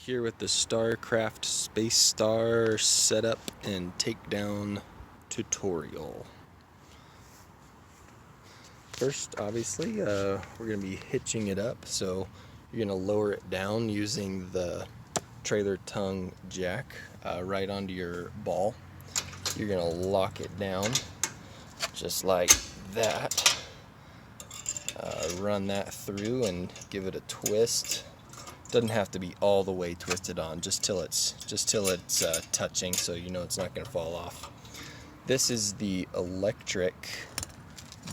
Here with the Starcraft Spacestar setup and takedown tutorial. First, obviously, we're going to be hitching it up, so you're going to lower it down using the trailer tongue jack right onto your ball. You're going to lock it down just like that. Run that through and give it a twist. Doesn't have to be all the way twisted on, just till it's touching, so you know it's not going to fall off. This is the electric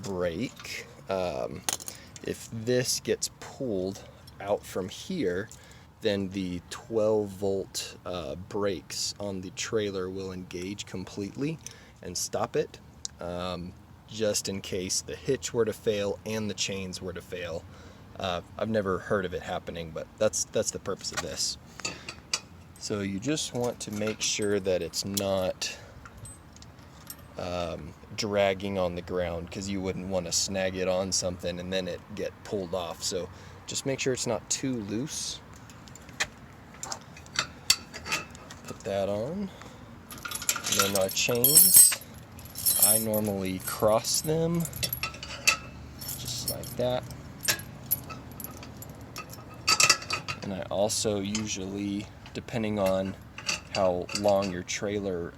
brake. If this gets pulled out from here, then the 12-volt brakes on the trailer will engage completely and stop it, just in case the hitch were to fail and the chains were to fail. I've never heard of it happening, but that's the purpose of this. So you just want to make sure that it's not dragging on the ground, because you wouldn't want to snag it on something and then it get pulled off. So just make sure it's not too loose. Put that on. And then our chains, I normally cross them just like that. And I also usually, depending on how long your trailer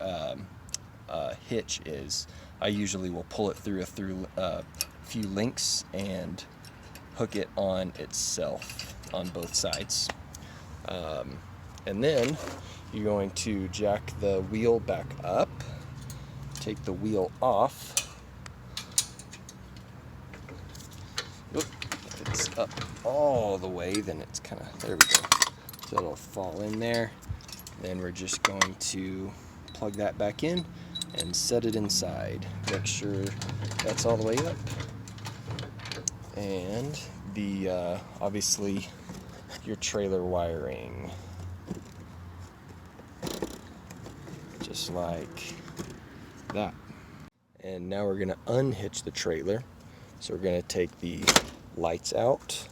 hitch is, I usually will pull it through a few links and hook it on itself on both sides. And then you're going to jack the wheel back up, take the wheel off. If it's up all the way, then it's kind of, there we go. So it'll fall in there. Then we're just going to plug that back in and set it inside. Make sure that's all the way up. And the obviously your trailer wiring, just like that. And now we're going to unhitch the trailer. So we're going to take the lights out,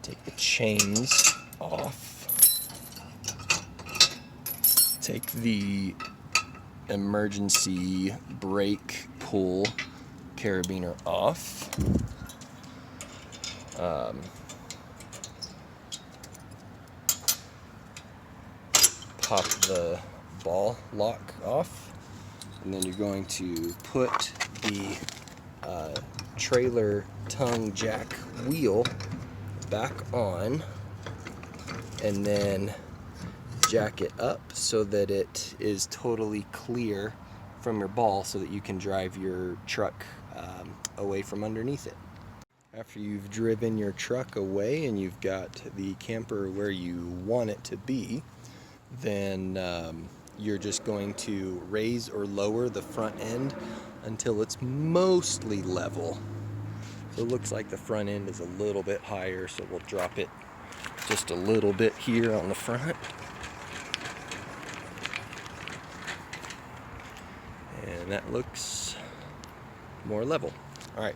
take the chains off, take the emergency brake pull carabiner off, pop the ball lock off, and then you're going to put the trailer tongue jack wheel back on, and then jack it up so that it is totally clear from your ball, so that you can drive your truck away from underneath it. After you've driven your truck away and you've got the camper where you want it to be, then you're just going to raise or lower the front end until it's mostly level. So it looks like the front end is a little bit higher, so we'll drop it just a little bit here on the front. And that looks more level. All right,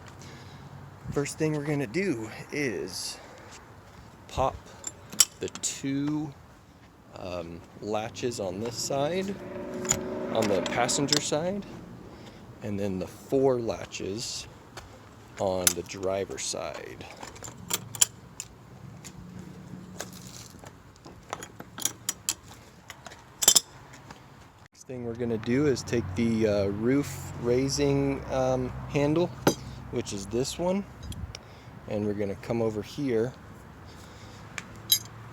first thing we're gonna do is pop the two latches on this side, on the passenger side, and then the 4 latches on the driver's side. Next thing we're going to do is take the roof raising handle, which is this one, and we're going to come over here,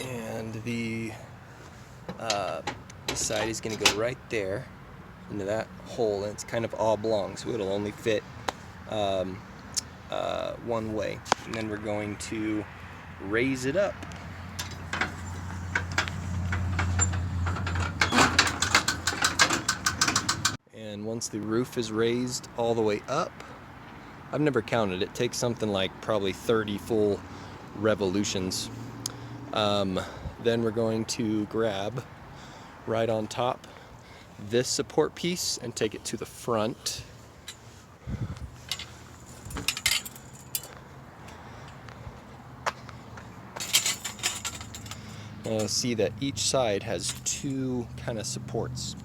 and the side is going to go right there into that hole, and it's kind of oblong, so it'll only fit one way. And then we're going to raise it up. And once the roof is raised all the way up, I've never counted, it takes something like probably 30 full revolutions. Then we're going to grab right on top this support piece and take it to the front. see that each side has two kind of supports.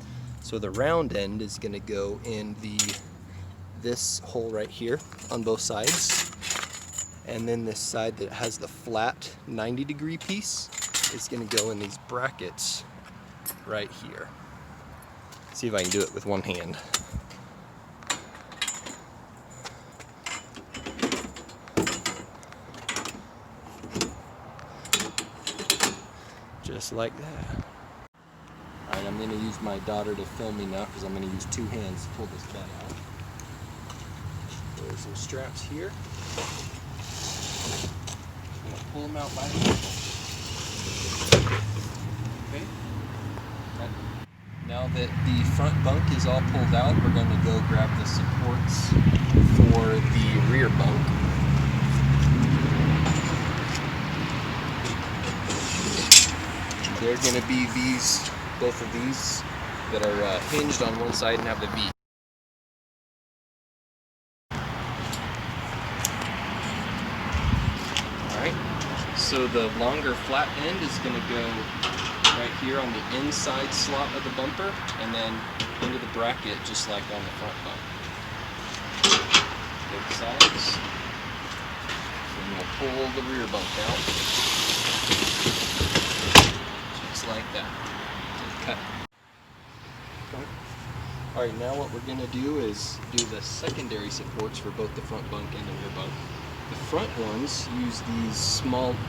So the round end is going to go in this hole right here on both sides, and then this side that has the flat 90-degree piece is going to go in these brackets right here. See if I can do it with one hand. Just like that. Alright, I'm going to use my daughter to film me now because I'm going to use two hands to pull this bed out. There's some straps here. I'm going to pull them out by the handle. Okay. Now that the front bunk is all pulled out, we're going to go grab the supports for the rear bunk. They're going to be both of these that are hinged on one side and have the V. Alright, so the longer flat end is going to go right here on the inside slot of the bumper and then into the bracket just like on the front bump. Both sides. Then we'll pull the rear bump out. Just like that. Cut. Alright, now what we're going to do is do the secondary supports for both the front bunk and the rear bunk. The front ones use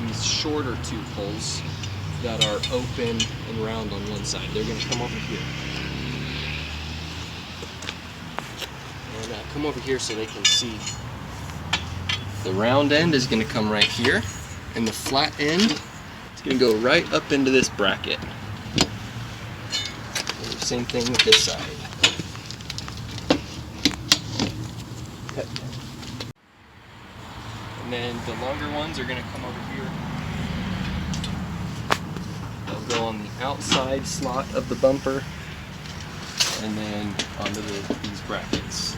these shorter tube holes that are open and round on one side. They're going to come over here. And come over here so they can see. The round end is going to come right here, and the flat end is going to go right up into this bracket. Same thing with this side. Okay. And then the longer ones are going to come over here. They'll go on the outside slot of the bumper and then onto these brackets.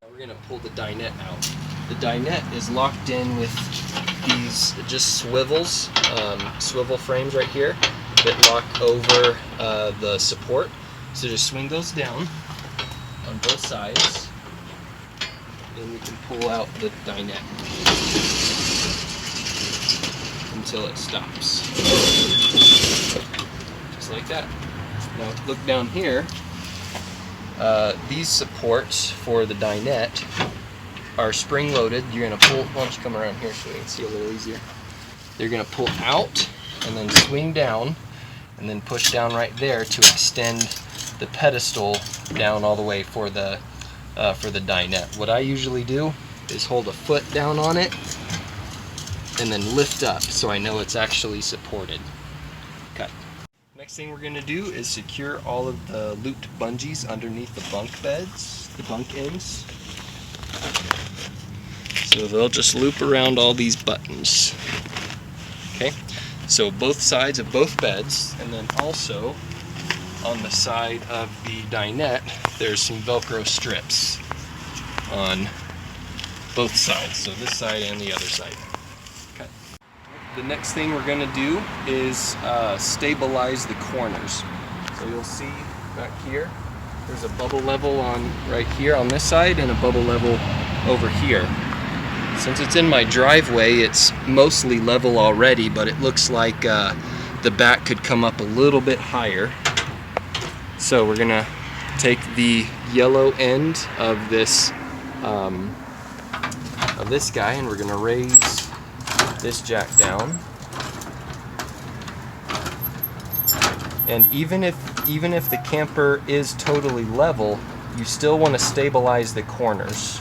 Now we're going to pull the dinette out. The dinette is locked in with these just swivels, swivel frames right here that lock over the support. So just swing those down on both sides, and we can pull out the dinette until it stops. Just like that. Now look down here. These supports for the dinette are spring-loaded. You're going to pull, why don't you come around here so you can see a little easier. They're going to pull out and then swing down and then push down right there to extend the pedestal down all the way for the dinette. What I usually do is hold a foot down on it and then lift up so I know it's actually supported. Okay. Next thing we're going to do is secure all of the looped bungees underneath the bunk beds, the bunk ends. So they'll just loop around all these buttons. Okay, so both sides of both beds, and then also on the side of the dinette, there's some Velcro strips on both sides, so this side and the other side. Okay. The next thing we're going to do is stabilize the corners. So you'll see back here, there's a bubble level on right here on this side and a bubble level over here. Since it's in my driveway, it's mostly level already, but it looks like the back could come up a little bit higher. So we're gonna take the yellow end of this guy, and we're gonna raise this jack down. And even if the camper is totally level, you still want to stabilize the corners.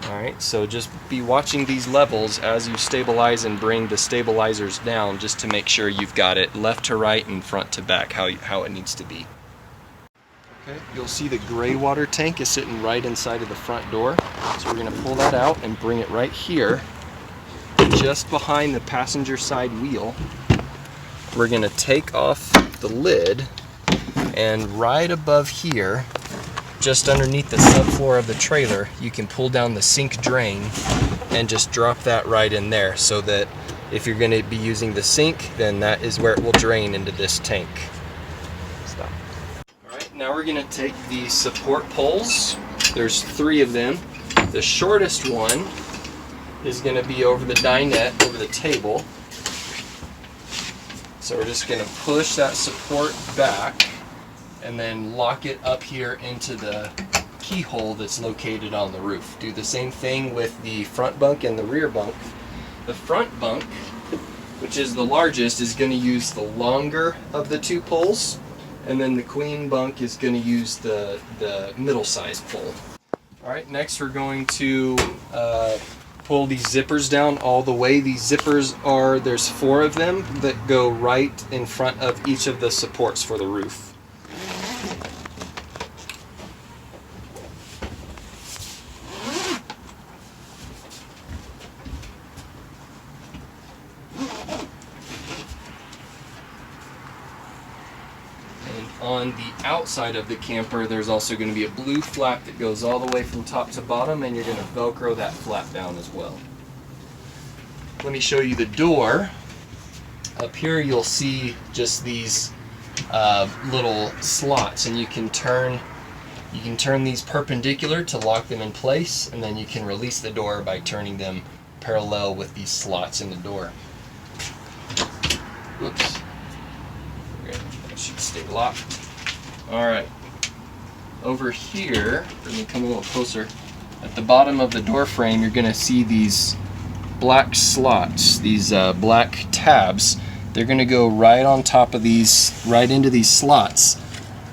Alright, so just be watching these levels as you stabilize and bring the stabilizers down, just to make sure you've got it left to right and front to back how it needs to be. Okay, you'll see the gray water tank is sitting right inside of the front door. So we're going to pull that out and bring it right here, just behind the passenger side wheel. We're going to take off the lid And right above here, just underneath the subfloor of the trailer, you can pull down the sink drain and just drop that right in there, so that if you're going to be using the sink, then that is where it will drain into this tank. Stop. Alright, now we're going to take the support poles. There's 3 of them. The shortest one is going to be over the dinette, over the table. So we're just going to push that support back and then lock it up here into the keyhole that's located on the roof. Do the same thing with the front bunk and the rear bunk. The front bunk, which is the largest, is going to use the longer of the 2 poles, and then the queen bunk is going to use the middle-sized pole. Alright, next we're going to pull these zippers down all the way. These zippers are, there's 4 of them that go right in front of each of the supports for the roof. On the outside of the camper, there's also going to be a blue flap that goes all the way from top to bottom, and you're going to Velcro that flap down as well. Let me show you the door. Up here you'll see just these little slots, and you can turn these perpendicular to lock them in place, and then you can release the door by turning them parallel with these slots in the door. Whoops. That should stay locked. Alright. Over here, let me come a little closer. At the bottom of the door frame, you're going to see these black slots, these black tabs. They're going to go right on top of these, right into these slots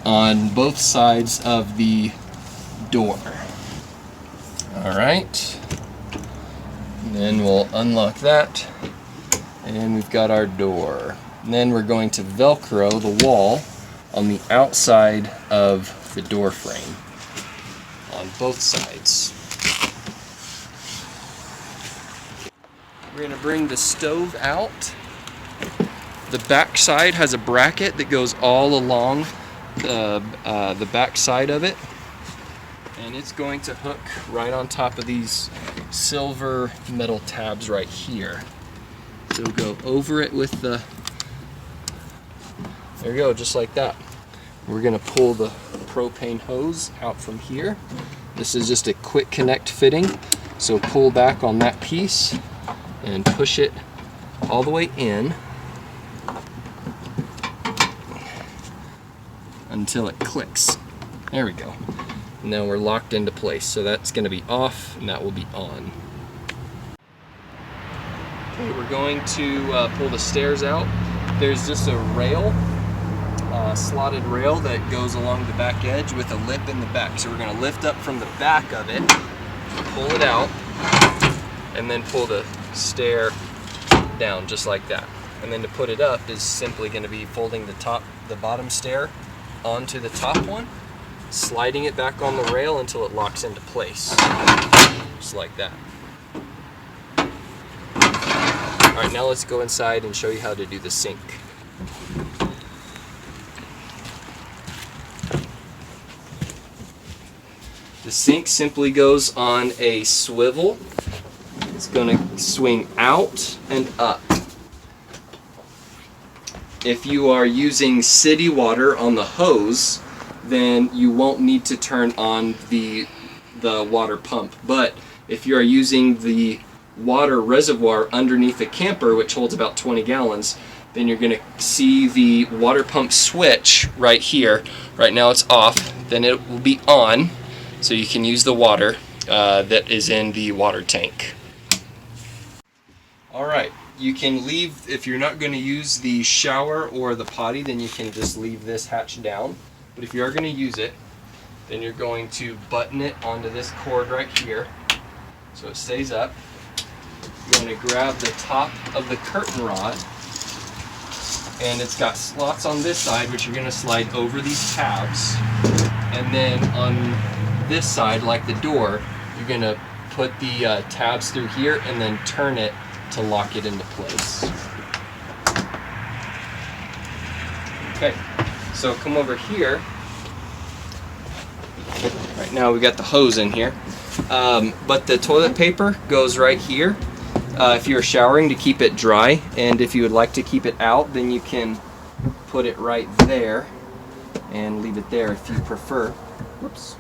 on both sides of the door. Alright. And then we'll unlock that, and we've got our door. And then we're going to Velcro the wall on the outside of the door frame on both sides. We're going to bring the stove out. The back side has a bracket that goes all along the back side of it, and it's going to hook right on top of these silver metal tabs right here. So we'll go over it with the, there you go, just like that. We're going to pull the propane hose out from here. This is just a quick connect fitting, so pull back on that piece and push it all the way in until it clicks. There we go. Now we're locked into place, so that's going to be off and that will be on. Okay, we're going to pull the stairs out. There's just a rail, slotted rail that goes along the back edge with a lip in the back. So we're going to lift up from the back of it, pull it out, and then pull the stair down just like that. And then to put it up is simply going to be folding the bottom stair onto the top one, sliding it back on the rail until it locks into place, just like that. Alright, now let's go inside and show you how to do the sink. The sink simply goes on a swivel. It's going to swing out and up. If you are using city water on the hose, then you won't need to turn on the water pump. But if you are using the water reservoir underneath the camper, which holds about 20 gallons, then you're going to see the water pump switch right here. Right now it's off, then it will be on, so you can use the water that is in the water tank. Alright, you can leave, if you're not going to use the shower or the potty, then you can just leave this hatch down. But if you are going to use it, then you're going to button it onto this cord right here so it stays up. You're going to grab the top of the curtain rod, and it's got slots on this side which you're going to slide over these tabs, and then on this side, like the door, you're going to put the tabs through here and then turn it to lock it into place. Okay, So come over here. Right now we got the hose in here, but the toilet paper goes right here if you're showering to keep it dry, and if you would like to keep it out, then you can put it right there and leave it there if you prefer. Whoops.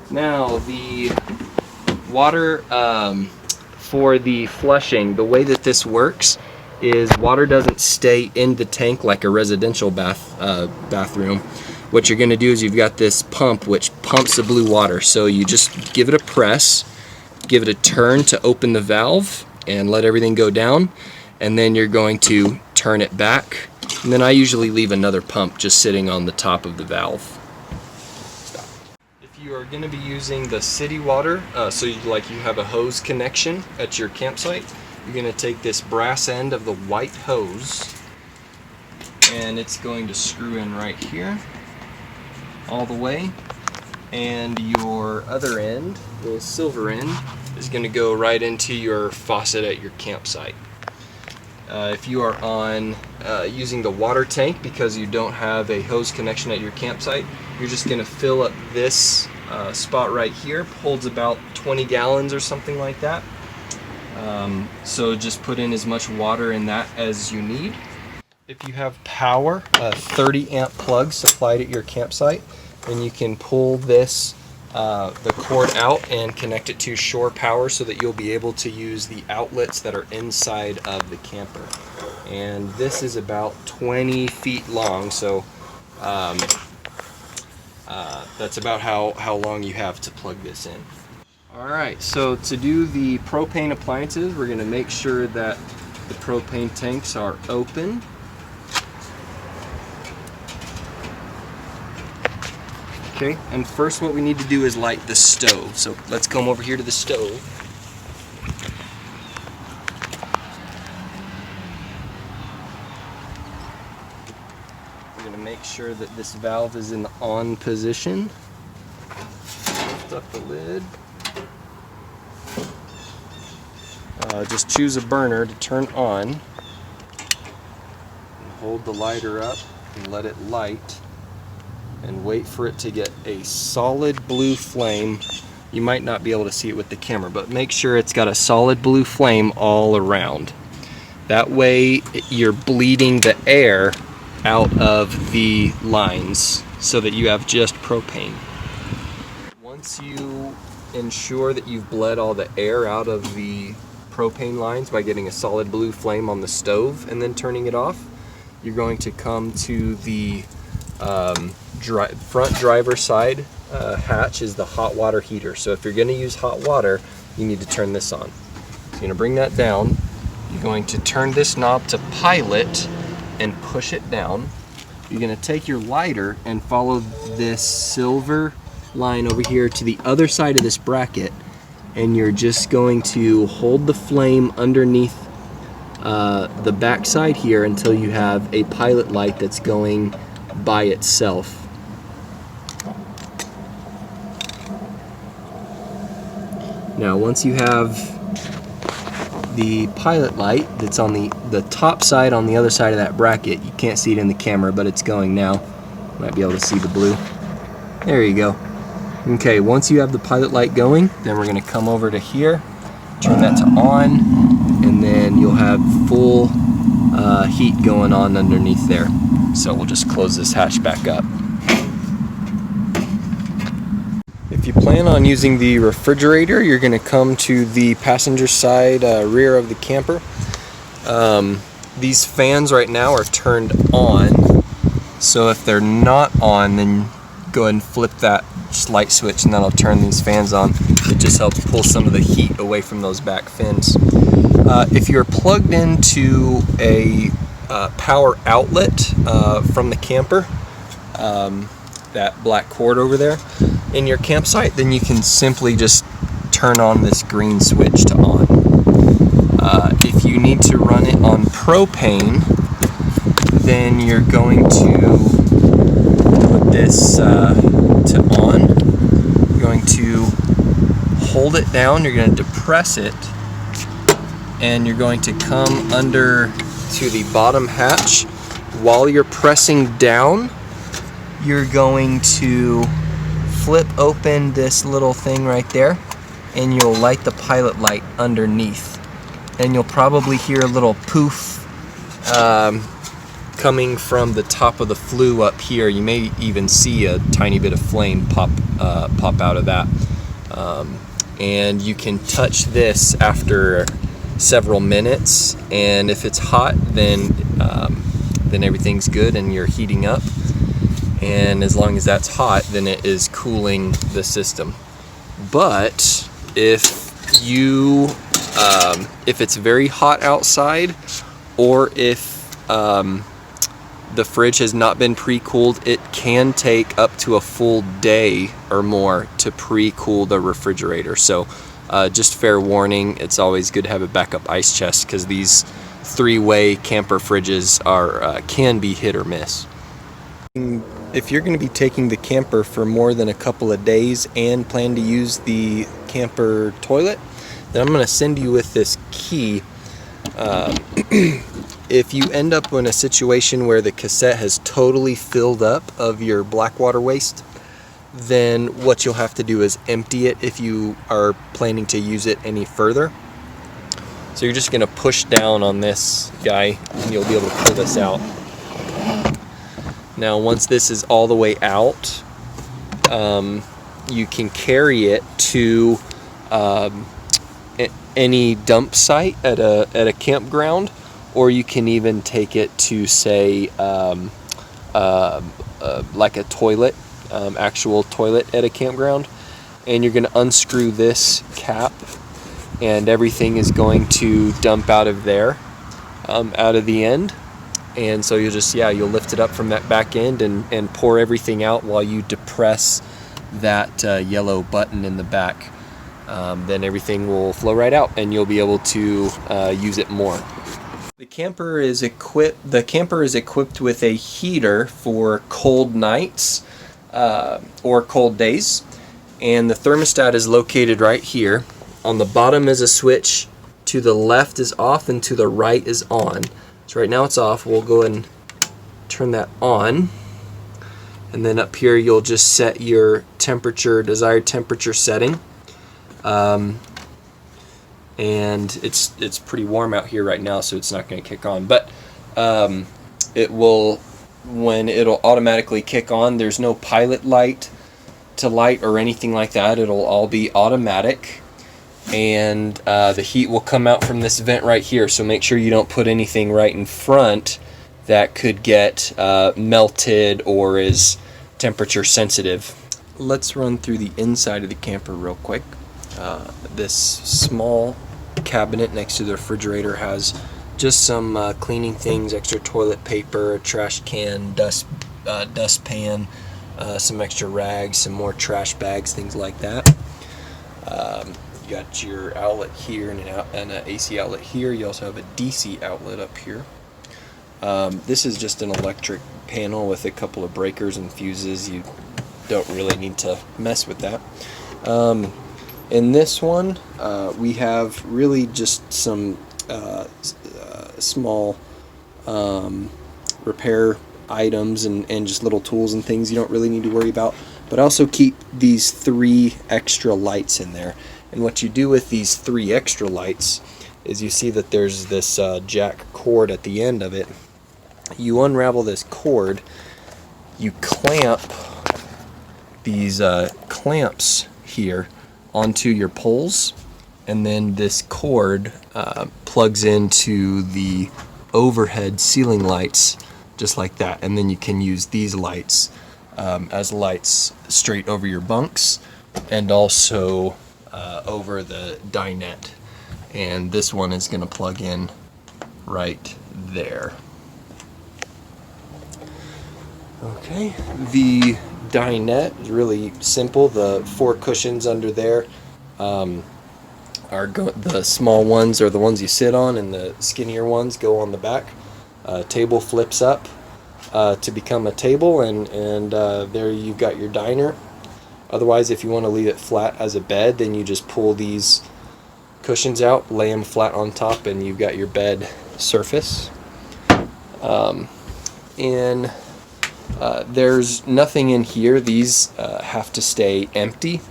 Now the water for the flushing, the way that this works is water doesn't stay in the tank like a residential bathroom. What you're going to do is you've got this pump which pumps the blue water. So you just give it a press, give it a turn to open the valve and let everything go down, and then you're going to turn it back. And then I usually leave another pump just sitting on the top of the valve. If you are going to be using the city water, so you have a hose connection at your campsite, you're going to take this brass end of the white hose and it's going to screw in right here all the way, and your other end, the silver end, is going to go right into your faucet at your campsite. If you are on using the water tank because you don't have a hose connection at your campsite, you're just going to fill up this spot right here. Holds about 20 gallons or something like that. So just put in as much water in that as you need. If you have power, a 30 amp plug supplied at your campsite, then you can pull this the cord out and connect it to shore power so that you'll be able to use the outlets that are inside of the camper. And this is about 20 feet long, so that's about how long you have to plug this in. Alright, so to do the propane appliances, we're going to make sure that the propane tanks are open. Okay, and first what we need to do is light the stove. So let's come over here to the stove. We're going to make sure that this valve is in the on position. Lift up the lid. Just choose a burner to turn on. And hold the lighter up and let it light. And wait for it to get a solid blue flame. You might not be able to see it with the camera, but make sure it's got a solid blue flame all around. That way you're bleeding the air out of the lines so that you have just propane. Once you ensure that you've bled all the air out of the propane lines by getting a solid blue flame on the stove and then turning it off, you're going to come to the front driver side hatch is the hot water heater. So if you're going to use hot water, you need to turn this on. So you're going to bring that down. You're going to turn this knob to pilot and push it down. You're going to take your lighter and follow this silver line over here to the other side of this bracket, and you're just going to hold the flame underneath the back side here until you have a pilot light that's going by itself. Now once you have the pilot light that's on the top side on the other side of that bracket, you can't see it in the camera, but it's going now. You might be able to see the blue. There you go. Okay, once you have the pilot light going, then we're going to come over to here, turn that to on, and then you'll have full heat going on underneath there. So we'll just close this hatch back up. If you plan on using the refrigerator, you're going to come to the passenger side rear of the camper. These fans right now are turned on, so if they're not on, then go ahead and flip that light switch and that'll turn these fans on. It just helps pull some of the heat away from those back fins. If you're plugged into a power outlet from the camper, that black cord over there in your campsite, then you can simply just turn on this green switch to on. If you need to run it on propane, then you're going to put this to on. You're going to hold it down, you're going to depress it, and you're going to come under to the bottom hatch while you're pressing down, you're going to flip open this little thing right there, and you'll light the pilot light underneath. And you'll probably hear a little poof coming from the top of the flue up here. You may even see a tiny bit of flame pop out of that. And you can touch this after several minutes, and if it's hot, then everything's good and you're heating up. And as long as that's hot, then it is cooling the system. But if it's very hot outside, or if the fridge has not been pre-cooled, it can take up to a full day or more to pre-cool the refrigerator. So just fair warning, it's always good to have a backup ice chest, because these three-way camper fridges can be hit or miss. If you're going to be taking the camper for more than a couple of days and plan to use the camper toilet, then I'm going to send you with this key. If you end up in a situation where the cassette has totally filled up of your black water waste, then what you'll have to do is empty it if you are planning to use it any further. So you're just going to push down on this guy and you'll be able to pull this out. Now once this is all the way out, you can carry it to any dump site at a campground, or you can even take it to, say, like a toilet, actual toilet at a campground, and you're going to unscrew this cap, and everything is going to dump out of there, out of the end. And so you'll lift it up from that back end and pour everything out while you depress that yellow button in the back. Then everything will flow right out and you'll be able to use it more. The camper is equipped with a heater for cold nights or cold days, and the thermostat is located right here. On the bottom is a switch, to the left is off and to the right is on. So right now it's off. We'll go ahead and turn that on, and then up here you'll just set your desired temperature setting. And it's pretty warm out here right now, so it's not going to kick on, but when it'll automatically kick on, there's no pilot light to light or anything like that. It'll all be automatic, and the heat will come out from this vent right here, so make sure you don't put anything right in front that could get melted or is temperature sensitive. Let's run through the inside of the camper real quick. This small cabinet next to the refrigerator has just some cleaning things, extra toilet paper, a trash can, dustpan, some extra rags, some more trash bags, things like that. You got your outlet here and an AC outlet here. You also have a DC outlet up here. This is just an electric panel with a couple of breakers and fuses. You don't really need to mess with that. In this one, we have really just some small repair items and just little tools and things you don't really need to worry about. But I also keep these 3 extra lights in there. And what you do with these 3 extra lights is you see that there's this jack cord at the end of it. You unravel this cord, you clamp these clamps here onto your poles, and then this cord plugs into the overhead ceiling lights just like that, and then you can use these lights as lights straight over your bunks and also over the dinette, and this one is going to plug in right there. Okay, the dinette is really simple. The 4 cushions under there the small ones are the ones you sit on, and the skinnier ones go on the back. Table flips up to become a table, and there you've got your diner. Otherwise, if you want to leave it flat as a bed, then you just pull these cushions out, lay them flat on top, and you've got your bed surface. and there's nothing in here. These have to stay empty.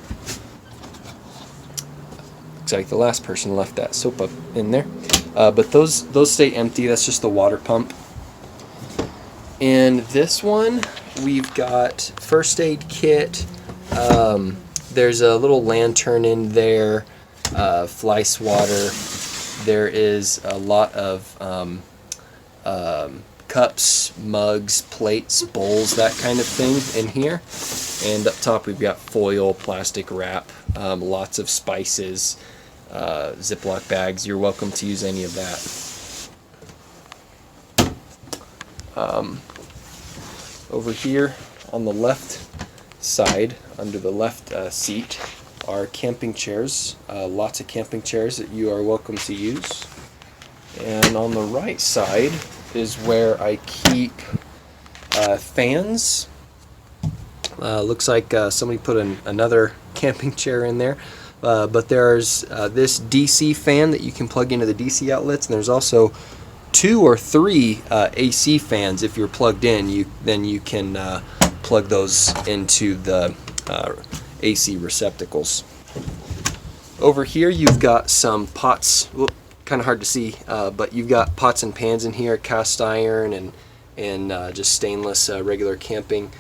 Looks like the last person left that soap up in there. But those stay empty. That's just the water pump. And this one, we've got first aid kit. There's a little lantern in there, fly swatter. There is a lot of cups, mugs, plates, bowls, that kind of thing in here. And up top we've got foil, plastic wrap, lots of spices, Ziploc bags. You're welcome to use any of that. Over here on the left side, under the left seat, are camping chairs. Lots of camping chairs that you are welcome to use. And on the right side is where I keep fans. Looks like somebody put another camping chair in there. But there's this DC fan that you can plug into the DC outlets, and there's also 2 or 3 AC fans. If you're plugged in, then you can plug those into the AC receptacles. Over here you've got some pots. Kind of hard to see, but you've got pots and pans in here, cast iron and just stainless regular camping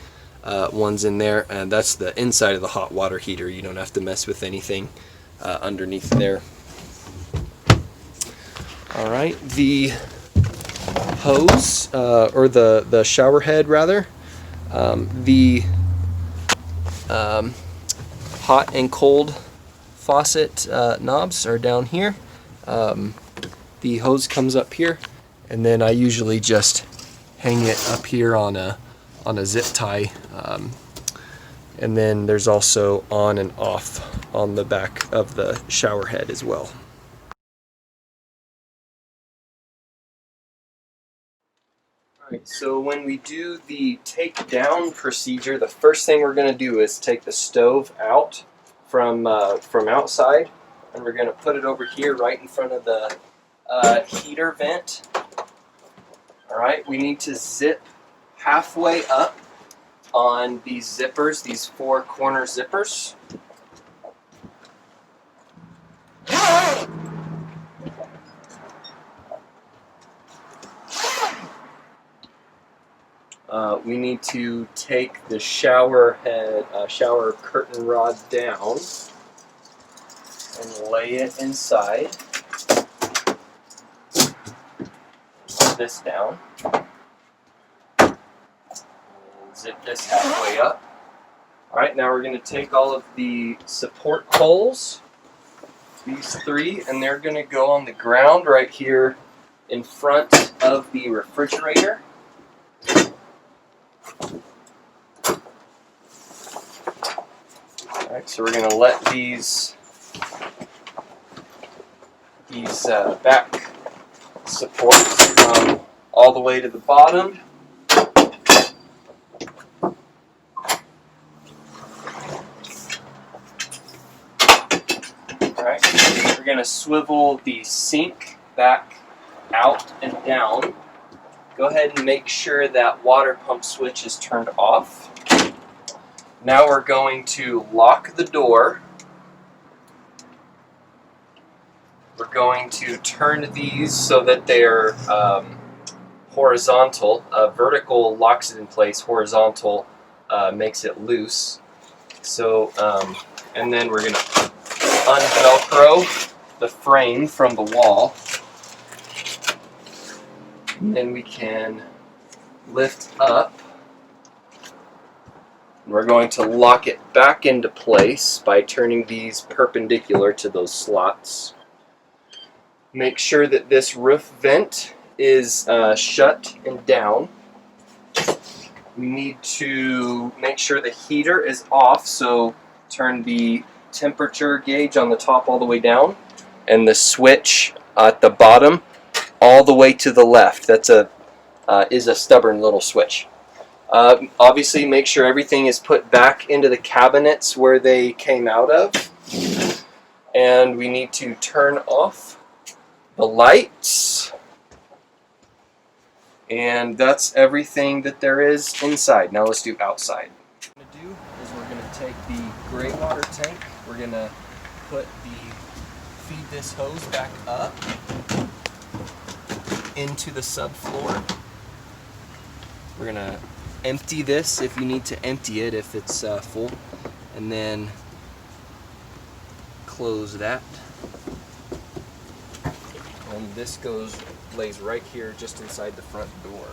ones in there, and that's the inside of the hot water heater. You don't have to mess with anything underneath there. Alright, the hose, or the shower head rather, the hot and cold faucet knobs are down here. The hose comes up here, and then I usually just hang it up here on a zip tie, and then there's also on and off on the back of the shower head as well. Alright, so when we do the take down procedure, the first thing we're going to do is take the stove out from outside, and we're going to put it over here right in front of the heater vent. Alright, we need to zip halfway up on these zippers, these 4 corner zippers. We need to take the shower head, shower curtain rod down and lay it inside. Put this down. Zip this halfway up. Alright, now we're going to take all of the support poles, these 3, and they're going to go on the ground right here in front of the refrigerator. Alright, so we're going to let these back supports come all the way to the bottom. Alright, we're going to swivel the sink back out and down. Go ahead and make sure that water pump switch is turned off. Now we're going to lock the door. We're going to turn these so that they're horizontal. Vertical locks it in place. Horizontal makes it loose. So, and then we're going to un-Velcro the frame from the wall. And then we can lift up. We're going to lock it back into place by turning these perpendicular to those slots. Make sure that this roof vent is shut and down. We need to make sure the heater is off, so turn the temperature gauge on the top all the way down, and the switch at the bottom all the way to the left. That's is a stubborn little switch. Obviously, make sure everything is put back into the cabinets where they came out of. And we need to turn off the lights And that's everything that there is inside. Now let's do outside. What we're going to do is we're going to take the gray water tank, we're going to feed this hose back up into the subfloor. We're going to empty this if you need to empty it if it's full, and then close that. And this lays right here just inside the front door.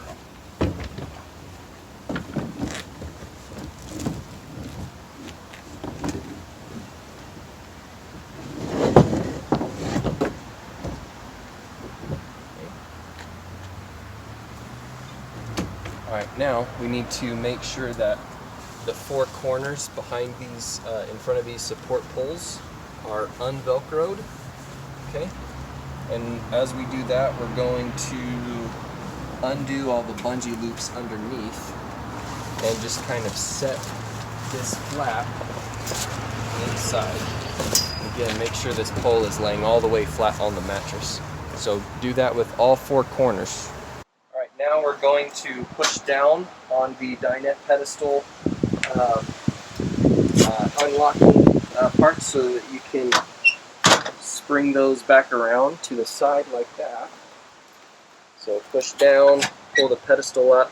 Alright, now we need to make sure that the four corners behind these, in front of these support poles are unvelcroed. Okay? And as we do that, we're going to undo all the bungee loops underneath and just kind of set this flap inside. Again, make sure this pole is laying all the way flat on the mattress. So do that with all four corners. Alright, now we're going to push down on the dinette pedestal unlocking parts so that you can bring those back around to the side like that. So push down, pull the pedestal up,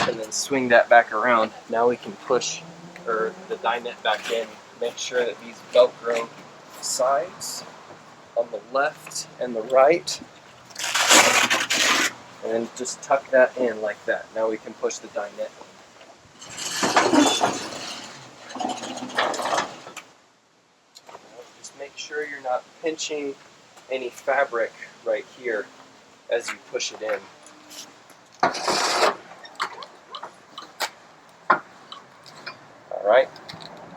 and then swing that back around. Now we can push the dinette back in. Make sure that these Velcro sides on the left and the right, and then just tuck that in like that. Now we can push the dinette. Make sure you're not pinching any fabric right here as you push it in. Alright,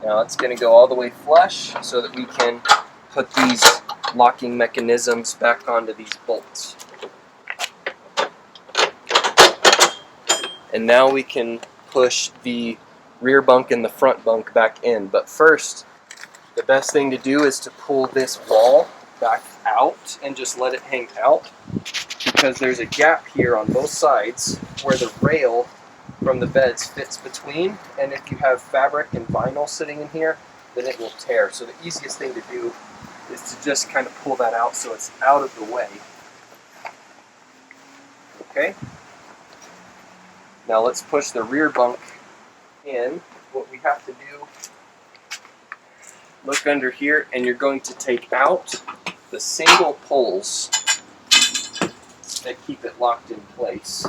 now it's going to go all the way flush so that we can put these locking mechanisms back onto these bolts. And now we can push the rear bunk and the front bunk back in. But first, the best thing to do is to pull this wall back out and just let it hang out, because there's a gap here on both sides where the rail from the beds fits between, and if you have fabric and vinyl sitting in here, then it will tear. So the easiest thing to do is to just kind of pull that out so it's out of the way. Okay? Now let's push the rear bunk in. What we have to do, look under here, and you're going to take out the single poles that keep it locked in place.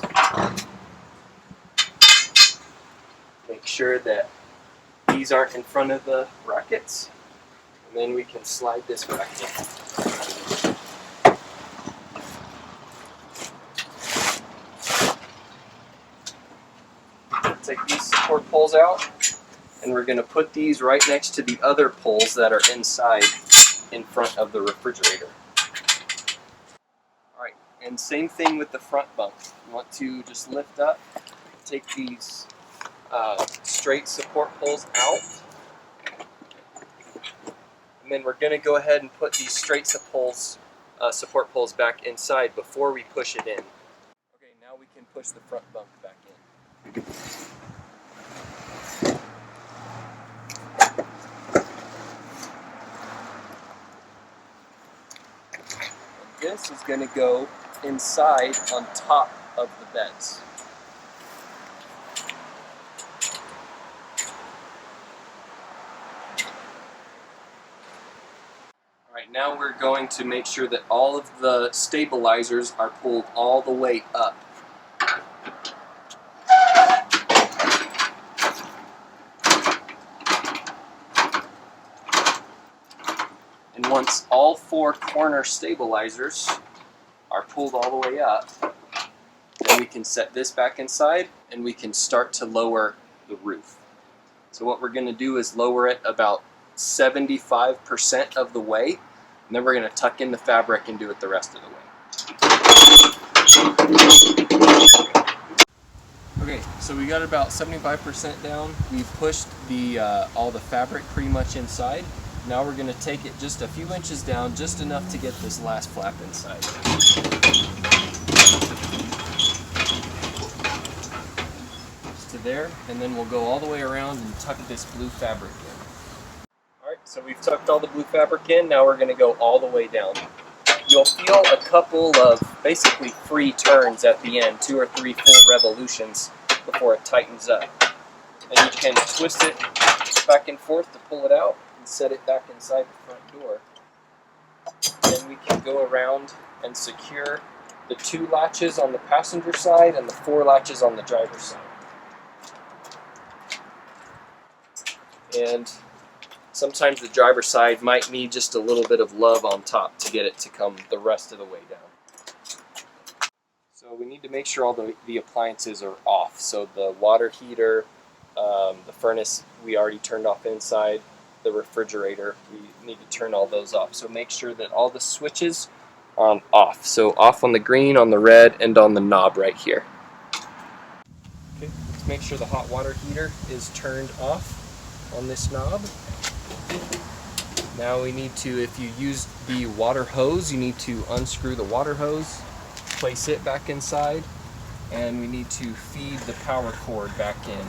Make sure that these aren't in front of the brackets, and then we can slide this back in. Take these support poles out, and we're going to put these right next to the other poles that are inside in front of the refrigerator. Alright, and same thing with the front bunk. You want to just lift up, take these straight support poles out, and then we're going to go ahead and put these straight support poles back inside before we push it in. Okay, now we can push the front bunk back in. This is going to go inside on top of the beds. Alright, now we're going to make sure that all of the stabilizers are pulled all the way up. And once all four corner stabilizers are pulled all the way up, then we can set this back inside and we can start to lower the roof. So what we're going to do is lower it about 75% of the way, and then we're going to tuck in the fabric and do it the rest of the way. Okay, so we got about 75% down. We've pushed all the fabric pretty much inside. Now we're going to take it just a few inches down, just enough to get this last flap inside. there, and then we'll go all the way around and tuck this blue fabric in. Alright, so we've tucked all the blue fabric in, now we're going to go all the way down. You'll feel a couple of basically free turns at the end, 2 or 3 full revolutions before it tightens up. And you can twist it back and forth to pull it out and set it back inside the front door. Then we can go around and secure the 2 latches on the passenger side and the 4 latches on the driver's side. And sometimes the driver's side might need just a little bit of love on top to get it to come the rest of the way down. So we need to make sure all the appliances are off. So the water heater, the furnace we already turned off inside, the refrigerator, we need to turn all those off. So make sure that all the switches are off. So off on the green, on the red, and on the knob right here. Okay, let's make sure the hot water heater is turned off on this knob. Now we need to, if you use the water hose, you need to unscrew the water hose, place it back inside, and we need to feed the power cord back in.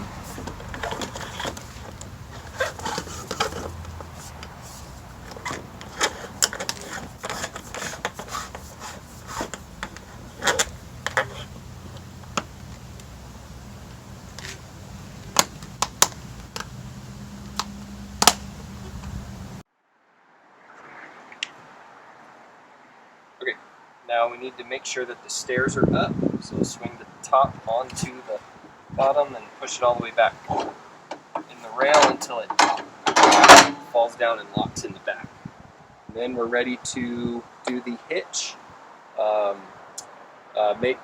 Okay, now we need to make sure that the stairs are up, so swing the top onto the bottom and push it all the way back in the rail until it falls down and locks in the back. And then we're ready to do the hitch.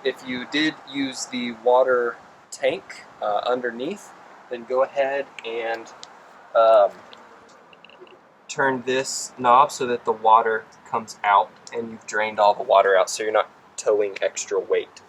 If you did use the water tank underneath, then go ahead and turn this knob so that the water comes out and you've drained all the water out so you're not towing extra weight.